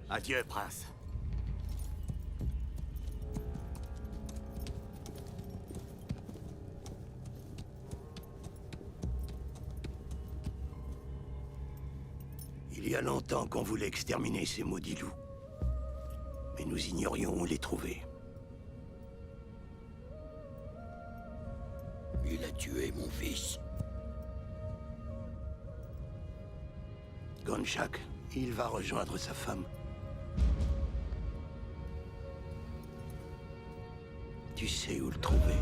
Adieu, prince. Il y a longtemps qu'on voulait exterminer ces maudits loups. Mais nous ignorions où les trouver. Il a tué mon fils. Gonchak, il va rejoindre sa femme. Tu sais où le trouver.